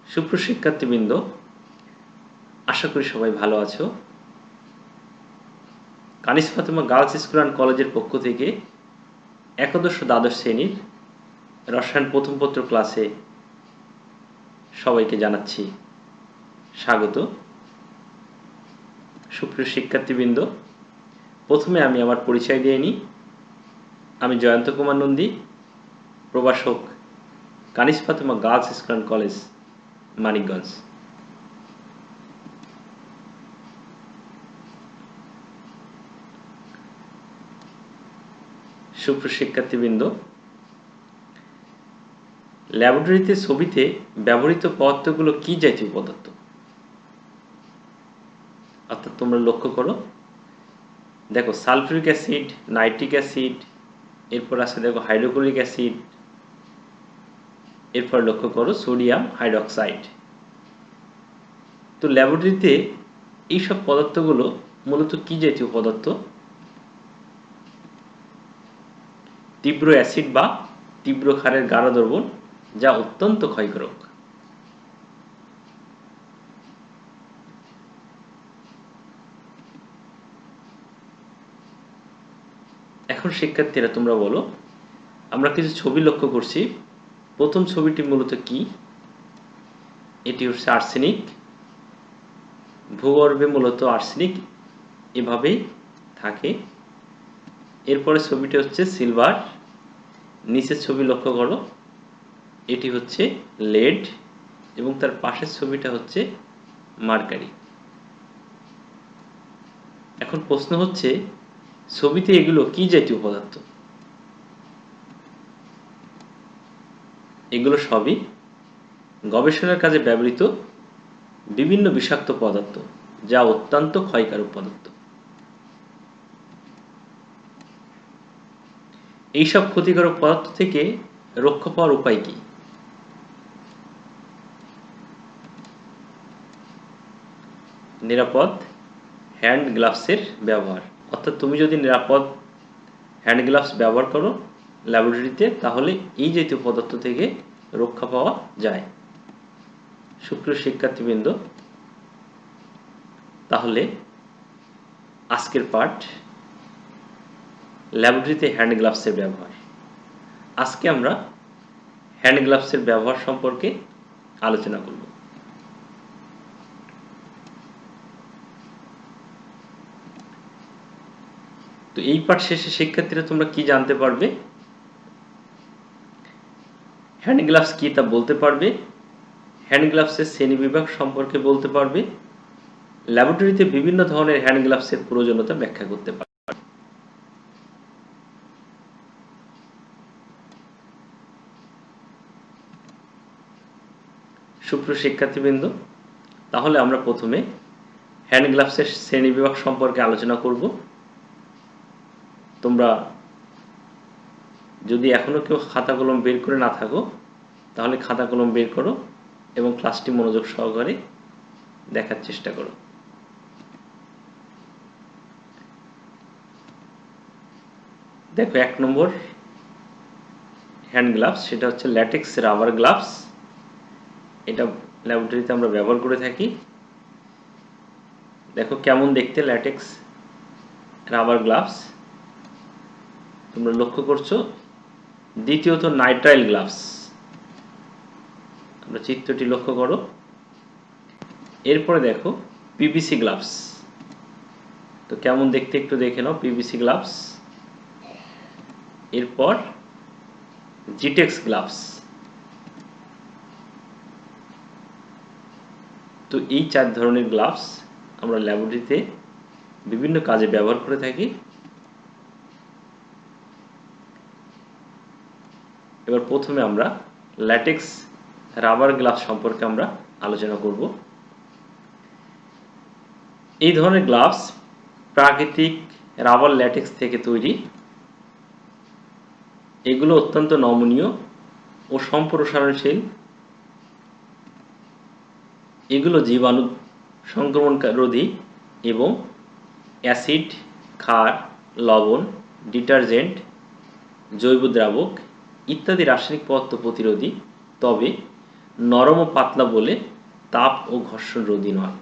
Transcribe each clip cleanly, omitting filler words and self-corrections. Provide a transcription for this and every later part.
সুপ্রশিক্ষার্থীবৃন্দ, আশা করি সবাই ভালো আছো। Kanis Fatema girls school and কলেজের পক্ষ থেকে একাদশ ও দ্বাদশ শ্রেণীর রসায়ন প্রথম পত্র ক্লাসে সবাইকে জানাচ্ছি স্বাগত। সুপ্রিয় শিক্ষার্থীবৃন্দ, প্রথমে আমি আমার পরিচয় দিয়ে নিই। আমি জয়ন্ত কুমার নন্দী, প্রভাষক, Kanis Fatema girls school and college, Manikganj. সুপ্রিয় শিক্ষার্থীবৃন্দ, ল্যাবরেটরিতে ছবিতে ব্যবহৃত পদার্থগুলো কি জাতীয় পদার্থ? অর্থাৎ তোমরা লক্ষ্য করো, দেখো সালফিউরিক অ্যাসিড, নাইট্রিক অ্যাসিড, এরপর আছে দেখো হাইড্রোক্লোরিক অ্যাসিড, এরপর লক্ষ্য করো সোডিয়াম হাইড্রোক্সাইড। তো ল্যাবরেটরিতে এইসব পদার্থগুলো মূলত কি জাতীয় পদার্থ? তীব্র অ্যাসিড বা তীব্র ক্ষারের গাঢ় দ্রবণ, যা অত্যন্ত ক্ষয়কারক। এখন শিক্ষার্থীরা তোমরা বলো, আমরা কিছু ছবি লক্ষ্য করছি। প্রথম ছবিটি মূলত কি? এটি হচ্ছে আর্সেনিক। ভূগর্ভে মূলত আর্সেনিক এভাবেই থাকে। এরপরে ছবিটি হচ্ছে সিলভার। নিচের ছবি লক্ষ্য করো, এটি হচ্ছে লেড এবং তার পাশের ছবিটা হচ্ছে মার্কারি। এখন প্রশ্ন হচ্ছে, ছবিতে এগুলো কি জাতীয় পদার্থ? এগুলো সবই গবেষণার কাজে ব্যবহৃত বিভিন্ন বিষাক্ত পদার্থ, যা অত্যন্ত ক্ষয়কারক পদার্থ। এইসব ক্ষতিকারক পদার্থ থেকে রক্ষা পাওয়ার উপায় কি? নিরাপদ হ্যান্ড গ্লাভসের ব্যবহার। অর্থাৎ তুমি যদি নিরাপদ হ্যান্ড গ্লাভস ব্যবহার করো ল্যাবরেটরিতে, তাহলে এই জাতীয় পদার্থ থেকে রক্ষা পাওয়া যায়। সুপ্রিয় শিক্ষার্থীবৃন্দ, তাহলে আজকের পাঠ ল্যাবরেটরিতে হ্যান্ড গ্লাভসের ব্যবহার। আজকে আমরা হ্যান্ড গ্লাভসের ব্যবহার সম্পর্কে আলোচনা করব। তো এই পাঠ শেষে শিক্ষার্থীরা তোমরা কি জানতে পারবে? হ্যান্ড গ্লাভস কি তা বলতে পারবে, হ্যান্ড গ্লাভসের শ্রেণীবিভাগ সম্পর্কে বলতে পারবে, ল্যাবরেটরিতে বিভিন্ন ধরনের হ্যান্ড গ্লাভসের প্রয়োজনীয়তা ব্যাখ্যা করতে পারবে। সুপ্রিয় শিক্ষার্থীবৃন্দ, তাহলে আমরা প্রথমে হ্যান্ড গ্লাভসের শ্রেণীবিভাগ সম্পর্কে আলোচনা করব। তোমরা যদি এখনো কেউ খাতা কলম বের করে না থাকো, তাহলে খাতা কলম বের করো এবং ক্লাসটি মনোযোগ সহকারে দেখার চেষ্টা করো। দেখো, 1 নম্বর হ্যান্ড গ্লাভস, সেটা হচ্ছে ল্যাটেক্স রাবার গ্লাভস। এটা ল্যাবরেটরিতে আমরা ব্যবহার করে থাকি। দেখো কেমন দেখতে ল্যাটেক্স রাবার গ্লাভস, তোমরা লক্ষ্য করছো। দ্বিতীয়ত নাইট্রাইল গ্লাভস, আমরা চিত্রটি লক্ষ্য করো। এরপরে দেখো পিভিসি গ্লাভস, তো কেমন দেখতে একটু দেখে নাও পিভিসি গ্লাভস। এরপর জিটেক্স গ্লাভস। তো এই 4 ধরনের গ্লাভস আমরা ল্যাবরেটরিতে বিভিন্ন কাজে ব্যবহার করে থাকি। এবার প্রথমে আমরা ল্যাটেক্স রাবার গ্লাভস সম্পর্কে আমরা আলোচনা করব। এই ধরনের গ্লাভস প্রাকৃতিক রাবার ল্যাটেক্স থেকে তৈরি। এগুলো অত্যন্ত নমনীয় ও সম্প্রসারণশীল। এগুলো জীবাণু সংক্রমণ রোধী এবং অ্যাসিড, ক্ষার, লবণ, ডিটারজেন্ট, জৈব দ্রাবক ইত্যাদি রাসায়নিক পদার্থ প্রতিরোধী। তবে নরম ও পাতলা বলে তাপ ও ঘর্ষণ রোধী নয়।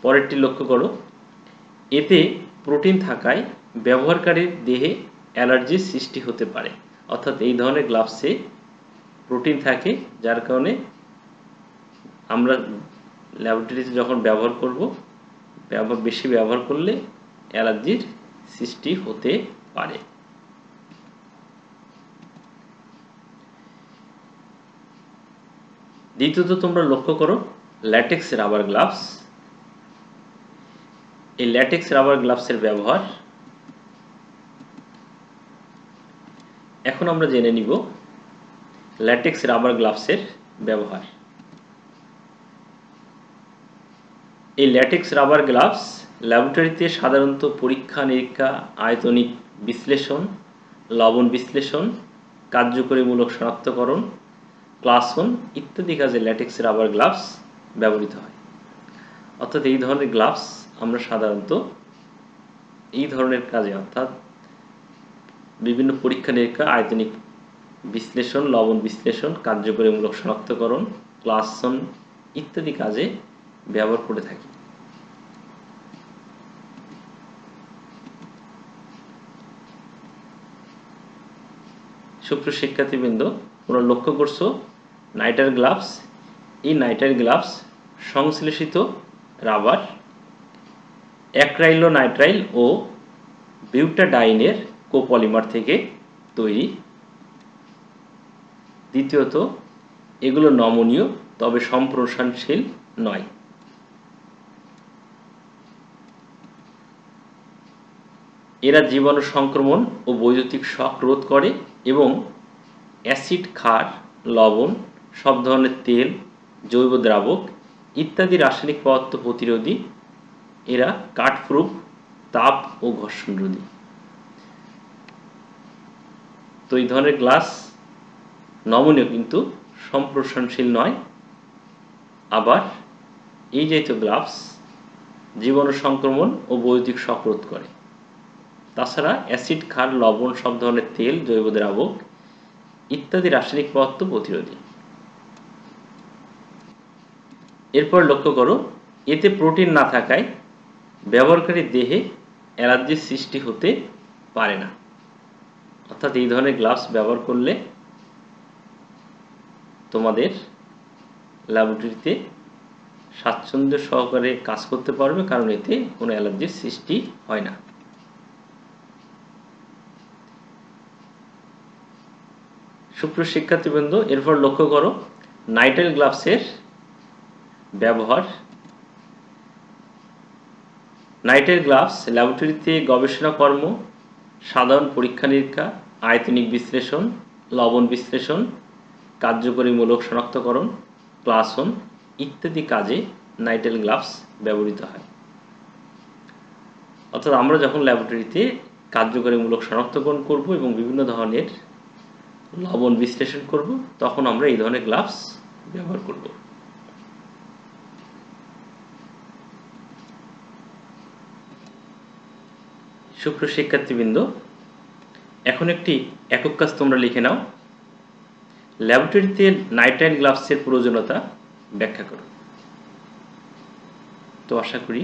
পরেরটি লক্ষ্য করো, এতে প্রোটিন থাকায় ব্যবহারকারীর দেহে অ্যালার্জির সৃষ্টি হতে পারে। অর্থাৎ এই ধরনের গ্লাভসে প্রোটিন থাকে, যার কারণে আমরা ল্যাবরেটরিতে যখন ব্যবহার করব, বেশি ব্যবহার করলে অ্যালার্জির সৃষ্টি হতে পারে। দ্বিতীয়ত তোমরা লক্ষ্য করো ল্যাটেক্স রাবার গ্লাভস। এই ল্যাটেক্স রাবার গ্লাভসের ব্যবহার এখন আমরা জেনে নিব। ল্যাটেক্স রাবার গ্লাভসের ব্যবহার। এই ল্যাটেক্স রাবার গ্লাভস ল্যাবরেটরিতে সাধারণত পরীক্ষা নিরীক্ষা, আয়তনিক বিশ্লেষণ, লবণ বিশ্লেষণ, কার্যকরীমূলক শনাক্তকরণ, ক্লাসন ইত্যাদি কাজে ল্যাটেক্স রাবার গ্লাভস ব্যবহৃত হয়। অর্থাৎ এই ধরনের গ্লাভস আমরা সাধারণত এই ধরনের কাজে, অর্থাৎ বিভিন্ন পরীক্ষা নিরীক্ষা, আয়তনিক বিশ্লেষণ, লবণ বিশ্লেষণ, কার্যকরীমূলক শনাক্তকরণ, ক্লাসন ইত্যাদি কাজে ব্যবহার করে থাকি। সুপ্রিয় শিক্ষার্থীবৃন্দ, তোমরা লক্ষ্য করছো নাইটার গ্লাভস। এই নাইটার গ্লাভস সংশ্লেষিত রাবার, অ্যাক্রাইলোনাইট্রাইল ও বিউটাডাইনের কোপলিমার থেকে তৈরি। দ্বিতীয়ত, এগুলো নমনীয় তবে সম্প্রসারণশীল নয়। এরা জীবাণু সংক্রমণ ও বৈদ্যুতিক শক রোধ করে এবং অ্যাসিড, ক্ষার, লবণ, সব ধরনের তেল, জৈব দ্রাবক ইত্যাদি রাসায়নিক পদার্থ প্রতিরোধী। এরা কাটপ্রুফ, তাপ ও ঘর্ষণ রোধী। তো এই ধরনের গ্লাস নমনীয় কিন্তু সম্প্রসারণশীল নয়। আবার এই জাতীয় গ্লাভস জীবাণু সংক্রমণ ও বৈদ্যুতিক শক রোধ করে। তাছাড়া অ্যাসিড, ক্ষার, লবণ, সব ধরনের তেল, জৈব দ্রাবক ইত্যাদি রাসায়নিক পদার্থ প্রতিরোধী। এরপর লক্ষ্য করো, এতে প্রোটিন না থাকায় ব্যবহারকারীর দেহে অ্যালার্জির সৃষ্টি হতে পারে না। অর্থাৎ এই ধরনের গ্লাভস ব্যবহার করলে তোমাদের ল্যাবরেটরিতে স্বাচ্ছন্দ্য সহকারে কাজ করতে পারবে, কারণ এতে কোনো অ্যালার্জির সৃষ্টি হয় না। সুপ্রিয় শিক্ষার্থীবৃন্দ, এরপর লক্ষ্য করো নাইট্রাইল গ্লাভসের ব্যবহার। নাইট্রাইল গ্লাভস ল্যাবরেটরিতে গবেষণা কর্ম, সাধারণ পরীক্ষা নিরীক্ষা, আয়তনিক বিশ্লেষণ, লবণ বিশ্লেষণ, কার্যকরীমূলক শনাক্তকরণ, ক্লাসন ইত্যাদি কাজে নাইট্রাইল গ্লাভস ব্যবহৃত হয়। অর্থাৎ আমরা যখন ল্যাবরেটরিতে কার্যকরীমূলক শনাক্তকরণ করব এবং বিভিন্ন ধরনের লবণ বিশ্লেষণ করব, তখন আমরা এই ধরনের গ্লাভস ব্যবহার করব। সুপ্রিয় শিক্ষার্থীবৃন্দ, এখন একটি একক কাজ তোমরা লিখে নাও। ল্যাবরেটরিতে নাইট্রাইল গ্লাভসের প্রয়োজনীয়তা ব্যাখ্যা করো। তো আশা করি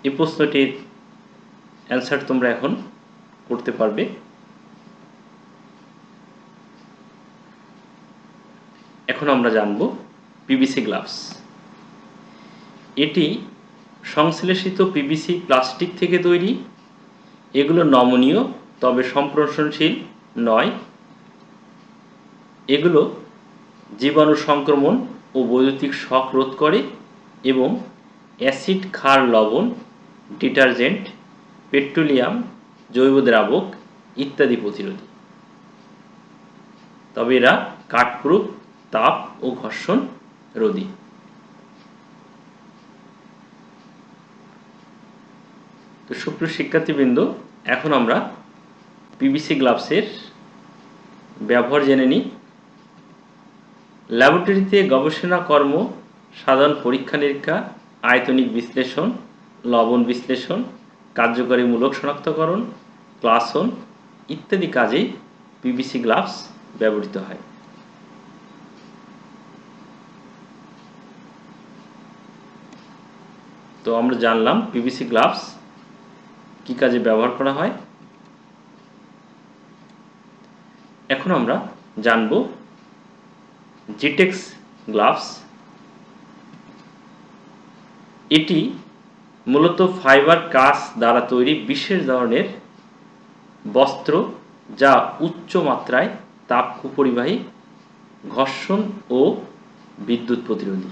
এই প্রশ্নটির অ্যান্সার তোমরা এখন করতে পারবে। এখন আমরা জানব পিভিসি গ্লাভস। এটি সংশ্লেষিত পিভিসি প্লাস্টিক থেকে তৈরি। এগুলো নমনীয় তবে সম্প্রসারণশীল নয়। এগুলো জীবাণু সংক্রমণ ও বৈদ্যুতিক শক রোধ করে এবং অ্যাসিড, ক্ষার, লবণ, ডিটারজেন্ট, পেট্রোলিয়াম, জৈব দ্রাবক ইত্যাদি প্রতিরোধী। তবে এরা কাটপ্রুফ, তাপ ও ঘর্ষণ রোধী। তো সুপ্রিয় শিক্ষার্থীবৃন্দ, এখন আমরা পিভিসি গ্লাভসের ব্যবহার জেনে নিই। ল্যাবরেটরিতে গবেষণা কর্ম, সাধারণ পরীক্ষা নিরীক্ষা, আয়তনিক বিশ্লেষণ, লবণ বিশ্লেষণ, কার্যকরীমূলক শনাক্তকরণ, ক্লাসন ইত্যাদি কাজে পিভিসি গ্লাভস ব্যবহৃত হয়। তো আমরা জানলাম পিভিসি গ্লাভস কি কাজে ব্যবহার করা হয়। এখন আমরা জানব জিটেক্স গ্লাভস। এটি মূলত ফাইবার কাঁচ দ্বারা তৈরি বিশেষ ধরনের বস্ত্র, যা উচ্চ মাত্রায় তাপ কুপরিবাহী, ঘর্ষণ ও বিদ্যুৎ প্রতিরোধী।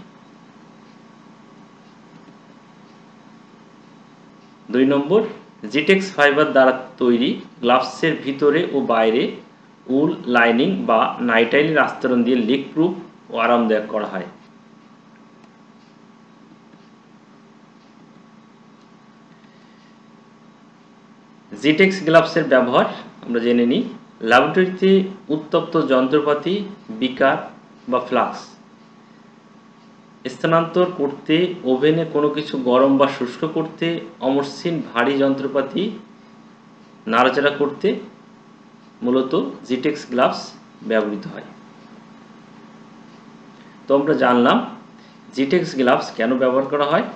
2 নম্বর, জিটেক্স ফাইবার দ্বারা তৈরি গ্লাভসের ভিতরে ও বাইরে উল লাইনিং বা নাইটাইলের আস্তরণ দিয়ে লিক প্রুফ ও আরামদায়ক করা হয়। জিটেক্স গ্লাভসের ব্যবহার আমরা জেনে নিই। ল্যাবরেটরিতে উত্তপ্ত যন্ত্রপাতি, বিকার বা ফ্লাক্স স্থানান্তর করতে, ওভেনে কোনো কিছু গরম বা শুষ্ক করতে, অমসৃণ ভারী যন্ত্রপাতি নাড়াচাড়া করতে মূলত জিটেক্স গ্লাভস ব্যবহৃত হয়। তো আমরা জানলাম জিটেক্স গ্লাভস কেন ব্যবহার করা হয়।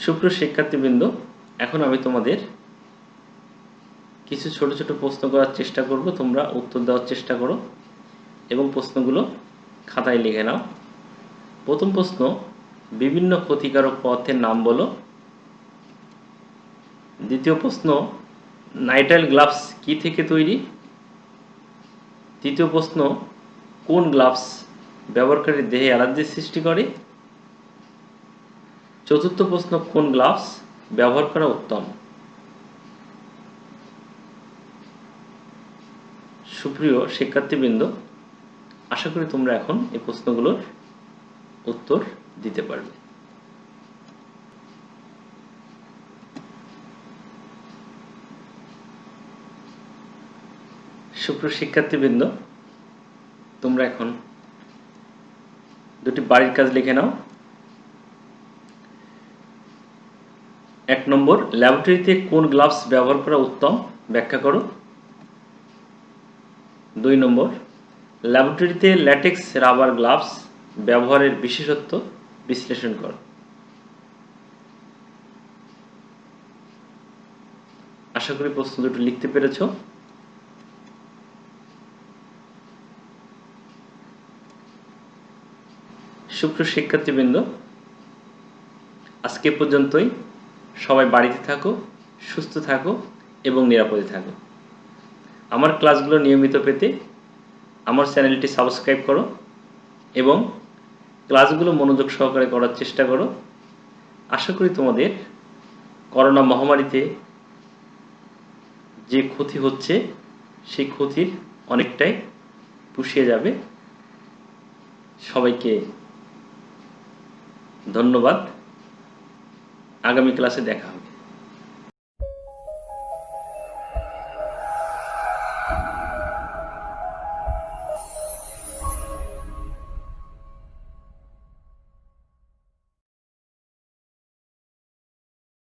সুপ্রিয় শিক্ষার্থীবৃন্দ, এখন আমি তোমাদের কিছু ছোট ছোট প্রশ্ন করার চেষ্টা করব, তোমরা উত্তর দেওয়ার চেষ্টা করো এবং প্রশ্নগুলো খাতায় লিখে নাও। প্রথম প্রশ্ন, বিভিন্ন ক্ষতিকারক পদার্থের নাম বলো। দ্বিতীয় প্রশ্ন, নাইটাইল গ্লাভস কি থেকে তৈরি। তৃতীয় প্রশ্ন, কোন গ্লাভস ব্যবহারকারীর দেহে অ্যালার্জির সৃষ্টি করে। চতুর্থ প্রশ্ন, কোন গ্লাভস ব্যবহার করা উত্তম। সুপ্রিয় শিক্ষার্থীবৃন্দ, আশা করি তোমরা এখন এই প্রশ্নগুলোর উত্তর দিতে পারবে। সুপ্রিয় শিক্ষার্থীবৃন্দ, তোমরা এখন দুটি বাড়ির কাজ লিখে নাও। 1 নম্বর, ল্যাবরেটরিতে কোন গ্লাভস ব্যবহার করা উত্তম, ব্যাখ্যা করো। 2 নম্বর, ল্যাবরেটরিতে ল্যাটেক্স রাবার গ্লাভস ব্যবহারের বিশেষত্ব বিশ্লেষণ করো। আশা করি প্রশ্ন দুটো লিখতে পেরেছ। সুপ্রিয় শিক্ষার্থীবৃন্দ, আজকে পর্যন্তই। সবাই বাড়িতে থাকো, সুস্থ থাকো এবং নিরাপদে থাকো। আমার ক্লাসগুলো নিয়মিত পেতে আমার চ্যানেলটি সাবস্ক্রাইব করো এবং ক্লাসগুলো মনোযোগ সহকারে করার চেষ্টা করো। আশা করি তোমাদের করোনা মহামারীতে যে ক্ষতি হচ্ছে সেই ক্ষতির অনেকটাই পুষিয়ে যাবে। সবাইকে ধন্যবাদ। আগামী ক্লাসে দেখা হবে।